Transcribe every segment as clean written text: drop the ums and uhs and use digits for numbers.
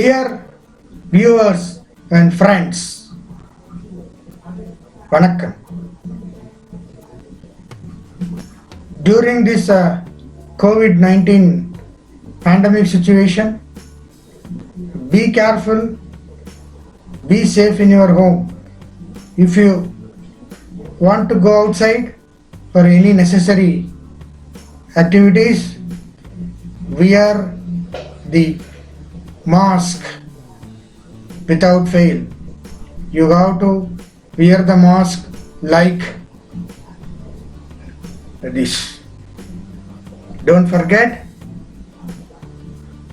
Dear viewers and friends, Vanakkam. During this COVID-19 pandemic situation, be careful, be safe in your home. If you want to go outside for any necessary activities, wear the mask without fail. You have to wear the mask like this. Don't forget.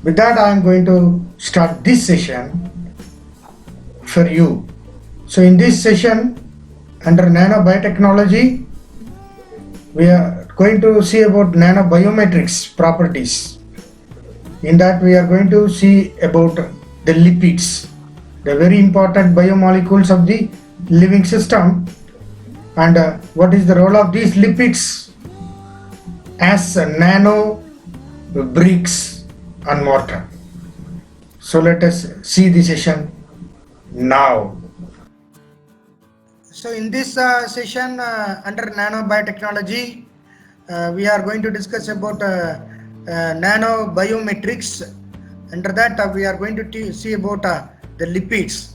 With that, I am going to start this session for you. So in this session, under nanobiotechnology, we are going to see about nanobiometrics properties. In that, we are going to see about the lipids, the very important biomolecules of the living system, and what is the role of these lipids as nano bricks and mortar. So let us see the session now. So in this session under nanobiotechnology, we are going to discuss about nanobiometrics. Under that, we are going to see about the lipids,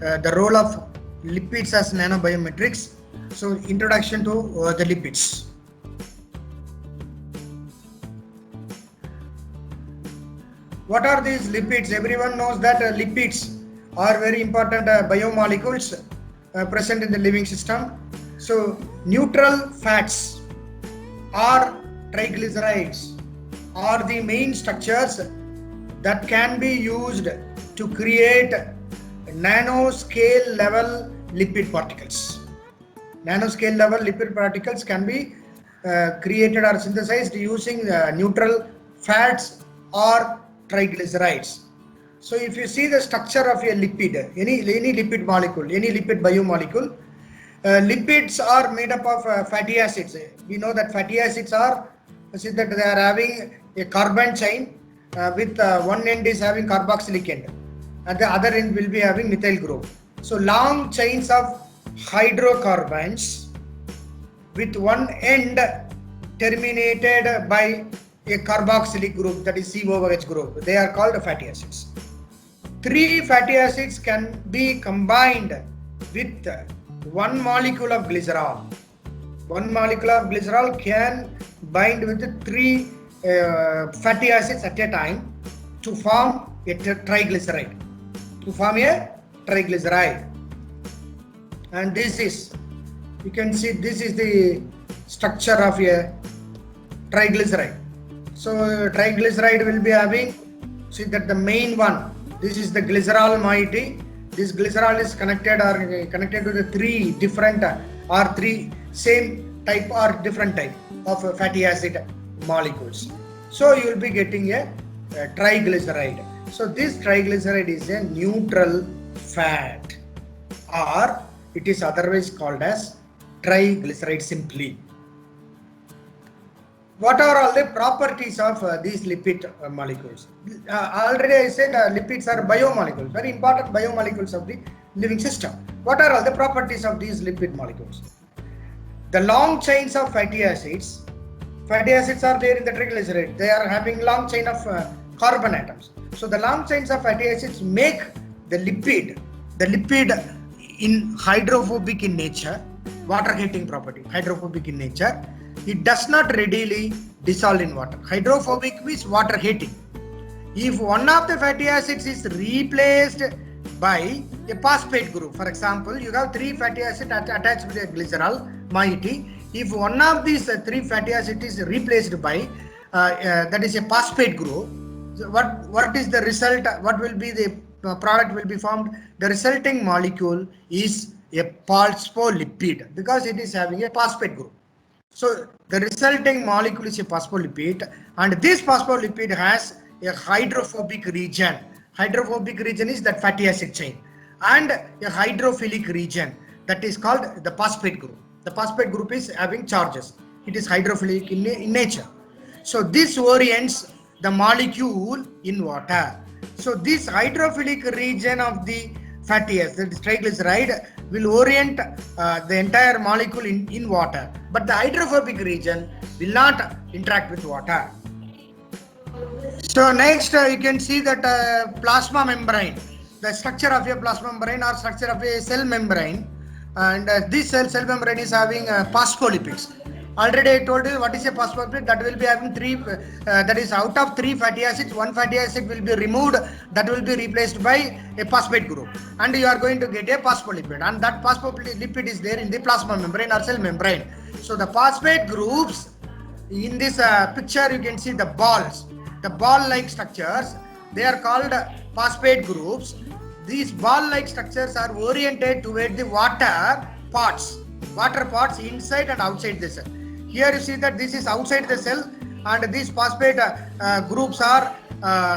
the role of lipids as nanobiometrics. So introduction to the lipids. What are these lipids? Everyone knows that lipids are very important biomolecules present in the living system. So neutral fats or triglycerides are the main structures that can be used to create nanoscale level lipid particles. Nanoscale level lipid particles can be created or synthesized using neutral fats or triglycerides. So if you see the structure of a lipid, any lipid molecule, any lipid biomolecule, lipids are made up of fatty acids. We know that fatty acids are, see that they are having a carbon chain with one end is having carboxylic end and the other end will be having methyl group. So long chains of hydrocarbons with one end terminated by a carboxylic group, that is COOH group. They are called fatty acids. 3 fatty acids can be combined with one molecule of glycerol. One molecule of glycerol can bind with 3 fatty acids at a time to form a triglyceride. And this is, you can see, this is the structure of a triglyceride. So triglyceride will be having, see that the main one, this is the glycerol moiety. This glycerol is connected to the 3 different or 3 same type or different type of fatty acid molecules. So you will be getting a triglyceride. So this triglyceride is a neutral fat, or it is otherwise called as triglyceride simply. What are all the properties of these lipid molecules? Already I said lipids are biomolecules, very important biomolecules of the living system. What are all the properties of these lipid molecules? The long chains of fatty acids are there in the triglyceride. They are having long chain of carbon atoms. So the long chains of fatty acids make the lipid in hydrophobic in nature, water hating property, hydrophobic in nature. It does not readily dissolve in water. Hydrophobic means water hating. If one of the fatty acids is replaced by a phosphate group, for example, you have 3 fatty acids attached with a glycerol moiety. If one of these 3 fatty acids is replaced by that is a phosphate group, so what is the result? What will be the product will be formed? The resulting molecule is a phospholipid because it is having a phosphate group. So the resulting molecule is a phospholipid, and this phospholipid has a hydrophobic region. Hydrophobic region is that fatty acid chain, and a hydrophilic region that is called the phosphate group. The phosphate group is having charges. It is hydrophilic in nature. So this orients the molecule in water. So this hydrophilic region of the fatty acid, the triglyceride, will orient the entire molecule in water, but the hydrophobic region will not interact with water. So next you can see that plasma membrane, the structure of a plasma membrane or structure of a cell membrane, and this cell membrane is having phospholipids. Already I told you what is a phospholipid. That will be having three, that is out of three fatty acids, one fatty acid will be removed, that will be replaced by a phosphate group, and you are going to get a phospholipid, and that phospholipid is there in the plasma membrane or cell membrane. So the phosphate groups in this picture you can see the balls, the ball-like structures, they are called phosphate groups. These ball-like structures are oriented toward the water parts inside and outside the cell. Here you see that this is outside the cell, and these phosphate groups are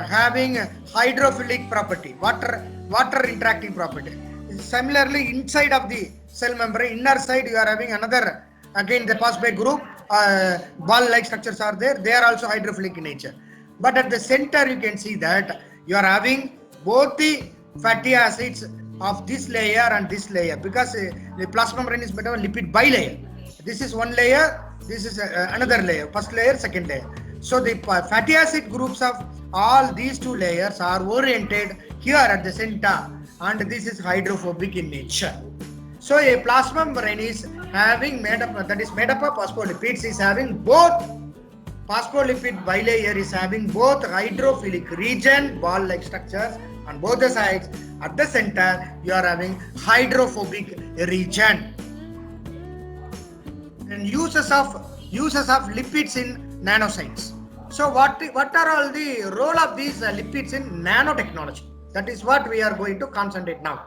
having hydrophilic property, water interacting property. Similarly, inside of the cell membrane, inner side, you are having another, again the phosphate group, ball-like structures are there. They are also hydrophilic in nature. But at the center, you can see that you are having both the fatty acids of this layer and this layer, because the plasma membrane is made of lipid bilayer. This is one layer, this is another layer, first layer, second layer. So the fatty acid groups of all these two layers are oriented here at the center, and this is hydrophobic in nature. So a plasma membrane is having made up of phospholipids, is having both phospholipid bilayer, is having both hydrophilic region, ball-like structures on both the sides. At the center, you are having hydrophobic region. And uses of lipids in nanoscience. So what are all the role of these lipids in nanotechnology? That is what we are going to concentrate now.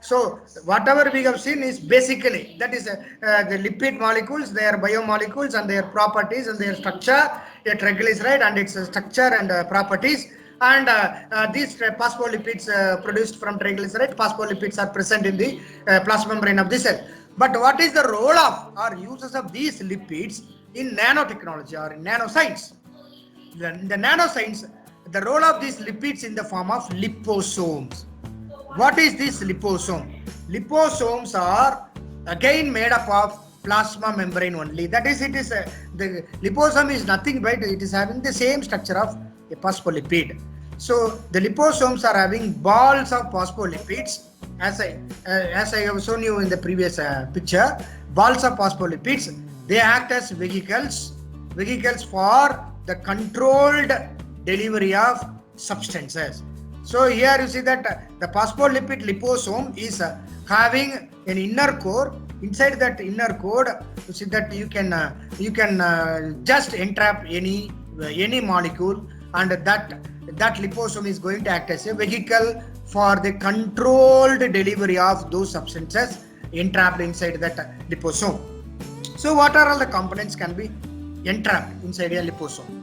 So whatever we have seen is basically, that is the lipid molecules, their biomolecules and their properties and their structure, a triglyceride and its structure and properties, and these phospholipids produced from triglyceride, phospholipids are present in the plasma membrane of the cell. But what is the role of or uses of these lipids in nanotechnology or in nanoscience? In the nanoscience, the role of these lipids in the form of liposomes. What is this liposome? Liposomes are again made up of plasma membrane only. That is, it is the liposome is nothing but it is having the same structure of a phospholipid. So the liposomes are having balls of phospholipids, as I have shown you in the previous picture. Balls of phospholipids, they act as vehicles for the controlled delivery of substances. So here you see that the phospholipid liposome is having an inner core. Inside that inner core, you see that you can just entrap any molecule, and that liposome is going to act as a vehicle for the controlled delivery of those substances entrapped inside that liposome. So what are all the components can be entrapped inside a liposome?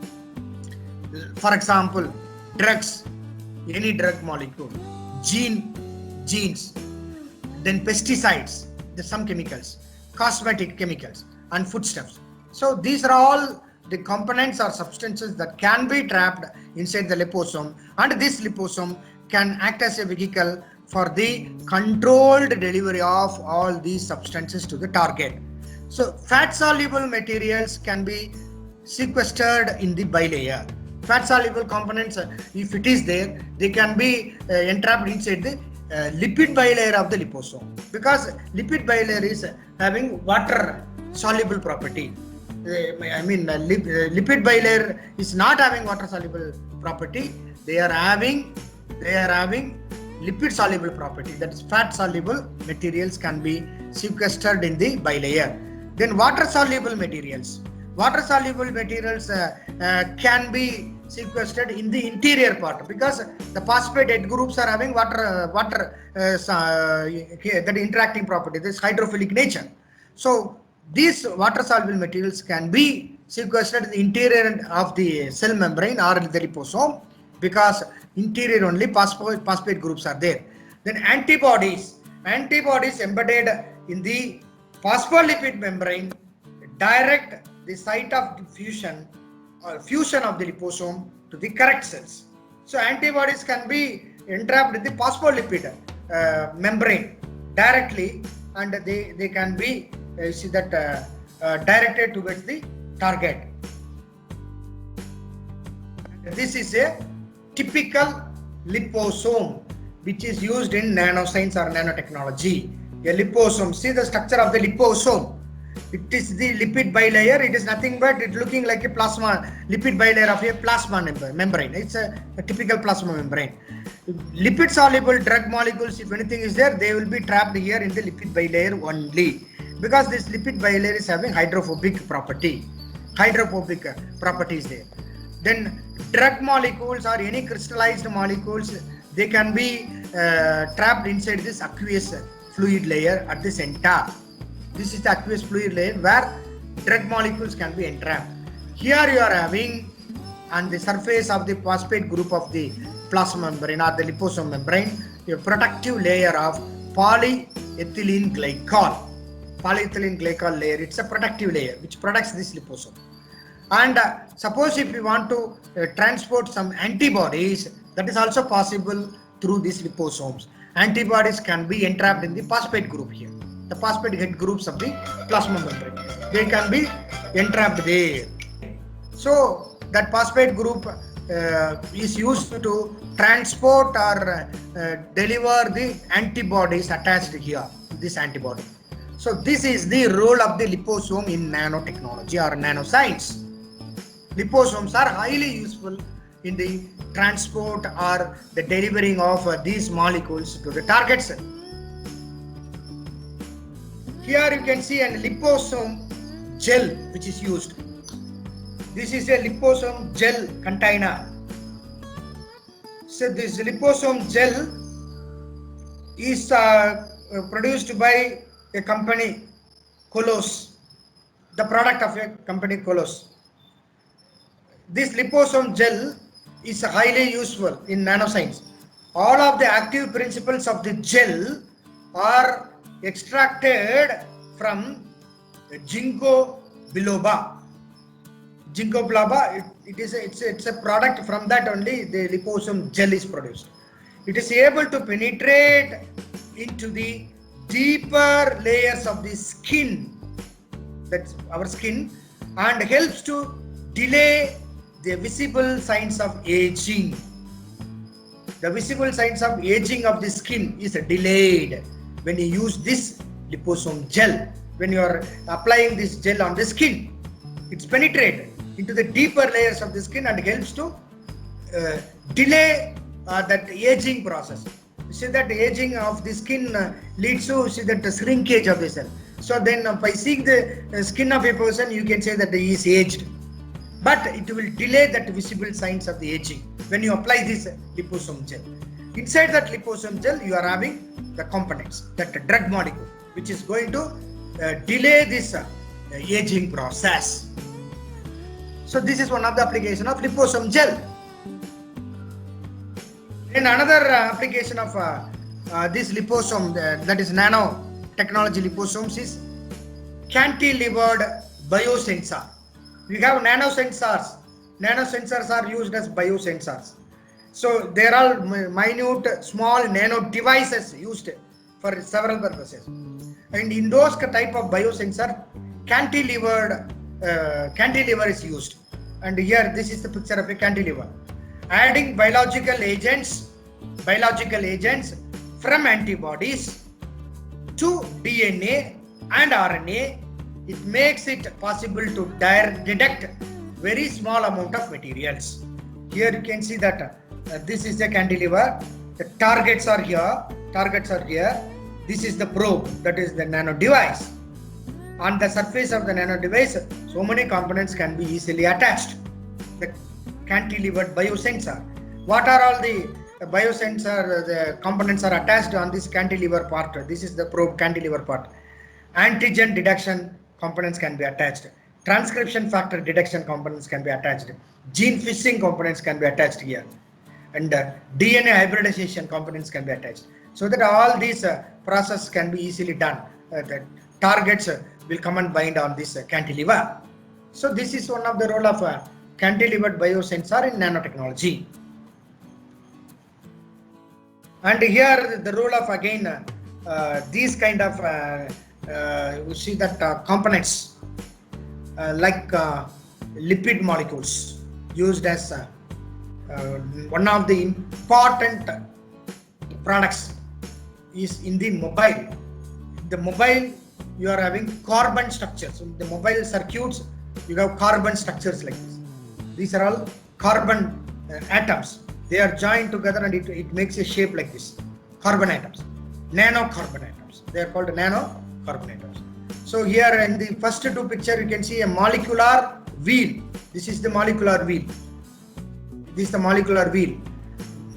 For example, drugs, any drug molecule, genes, then pesticides, some chemicals, cosmetic chemicals, and foodstuffs. So these are all the components or substances that can be trapped inside the liposome, and this liposome can act as a vehicle for the controlled delivery of all these substances to the target. So fat soluble materials can be sequestered in the bilayer. Fat soluble components, if it is there, they can be entrapped inside the lipid bilayer of the liposome, because lipid bilayer is having water soluble property. Lipid bilayer is not having water soluble property. They are having lipid soluble property. That is, fat soluble materials can be sequestered in the bilayer. Then water soluble materials. Water soluble materials can be sequestered in the interior part, because the phosphate head groups are having water that interacting property, this hydrophilic nature. So these water soluble materials can be sequestered in the interior of the cell membrane or the liposome, because interior only phosphate groups are there. Then antibodies embedded in the phospholipid membrane direct the site of fusion of the liposome to the correct cells. So antibodies can be entrapped in the phospholipid membrane directly, and they can be directed towards the target. This is a typical liposome which is used in nanoscience or nanotechnology. A liposome, see the structure of the liposome. It is the lipid bilayer. It is nothing but it looking like a plasma lipid bilayer of a plasma membrane. It's a typical plasma membrane. Lipid soluble drug molecules, if anything is there, they will be trapped here in the lipid bilayer only, because this lipid bilayer is having hydrophobic properties there. Then drug molecules or any crystallized molecules, they can be trapped inside this aqueous fluid layer at the center. This is the aqueous fluid layer where drug molecules can be entrapped. Here you are having on the surface of the phosphate group of the plasma membrane or the liposome membrane a protective layer of polyethylene glycol. Polyethylene glycol layer, it's a protective layer which protects this liposome. And suppose if we want to transport some antibodies, that is also possible through these liposomes. Antibodies can be entrapped in the phosphate group here, the phosphate head groups of the plasma membrane. They can be entrapped there. So that phosphate group is used to transport or deliver the antibodies attached here, this antibody. So this is the role of the liposome in nanotechnology or nanoscience. Liposomes are highly useful in the transport or the delivering of these molecules to the target cell. Here you can see a liposome gel which is used. This is a liposome gel container. So this liposome gel is produced by a company, Colos, the product of a company, Colos. This liposome gel is highly useful in nanoscience. All of the active principles of the gel are extracted from ginkgo biloba. Ginkgo biloba, it's a product from that only the liposome gel is produced. It is able to penetrate into the deeper layers of the skin, that's our skin, and helps to delay the visible signs of aging. The visible signs of aging of the skin is delayed when you use this liposome gel. When you are applying this gel on the skin, it's penetrated into the deeper layers of the skin and helps to delay that aging process. You see that aging of the skin leads to that shrinkage of the cell. So then by seeing the skin of a person, you can say that he is aged. But it will delay that visible signs of the aging when you apply this liposome gel. Inside that liposome gel, you are having the components, that drug molecule, which is going to delay this aging process. So this is one of the application of liposome gel. And another application of this liposome, that is nanotechnology liposomes, is cantilevered biosensor. We have nanosensors. Nanosensors are used as biosensors. So they are all minute, small nano devices used for several purposes. And in those type of biosensor, cantilever is used. And here this is the picture of a cantilever. Adding biological agents from antibodies to DNA and RNA, it makes it possible to detect very small amount of materials. Here you can see that this is the cantilever. The targets are here. This is the probe, that is the nano device. On the surface of the nano device, so many components can be easily attached. The cantilevered biosensor. What are all the biosensor? The components are attached on this cantilever part. This is the probe cantilever part. Antigen detection components can be attached. Transcription factor detection components can be attached. Gene fishing components can be attached here. And DNA hybridization components can be attached. So that all these processes can be easily done. The targets will come and bind on this cantilever. So this is one of the role of cantilevered biosensor in nanotechnology. And here the role of again these kind of you see that components like lipid molecules used as one of the important products is in the mobile. The mobile, you are having carbon structures. In the mobile circuits, you have carbon structures like this. These are all carbon atoms. They are joined together and it makes a shape like this. Carbon atoms, nanocarbon atoms. They are called nanocarbon atoms. So here in the first two picture, you can see a molecular wheel. This is the molecular wheel. This is the molecular wheel.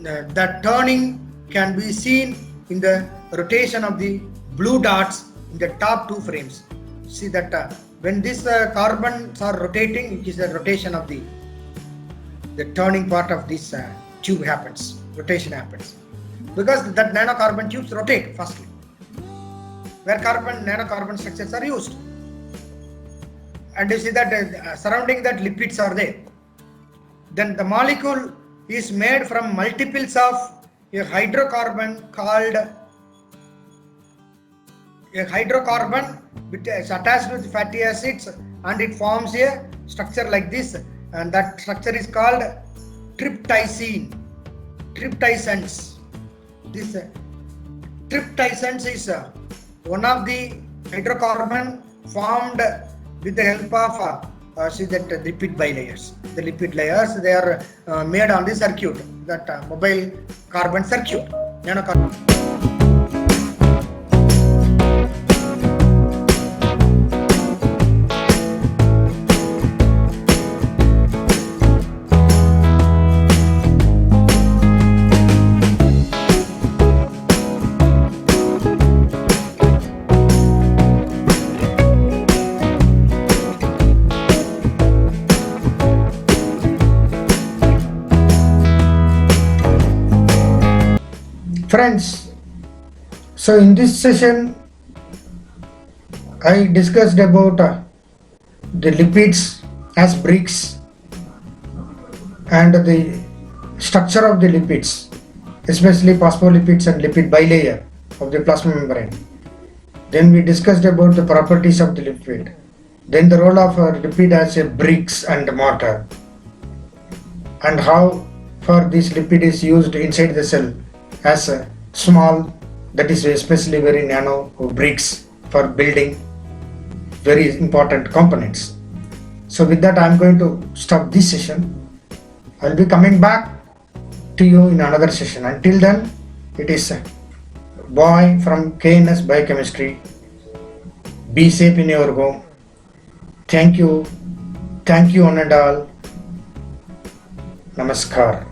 The turning can be seen in the rotation of the blue dots in the top two frames. See that when these carbons are rotating, it is the rotation of the turning part of this tube happens. Rotation happens because that nanocarbon tubes rotate firstly, where nanocarbon structures are used. And you see that surrounding that lipids are there. Then the molecule is made from multiples of a hydrocarbon called a hydrocarbon which is attached with fatty acids, and it forms a structure like this, and that structure is called tryptosine. Tryptosines. This tryptosines is one of the hydrocarbon formed with the help of see that lipid bilayers. The lipid layers, they are made on the circuit, that mobile carbon circuit, nanocarbon. Friends, so in this session I discussed about the lipids as bricks and the structure of the lipids, especially phospholipids and lipid bilayer of the plasma membrane. Then we discussed about the properties of the lipid, then the role of a lipid as a bricks and mortar, and how for this lipid is used inside the cell as a small, that is especially very nano bricks for building very important components. So with that, I am going to stop this session. I will be coming back to you in another session. Until then, it is Boy from KNS Biochemistry. Be safe in your home. Thank you one and all. Namaskar.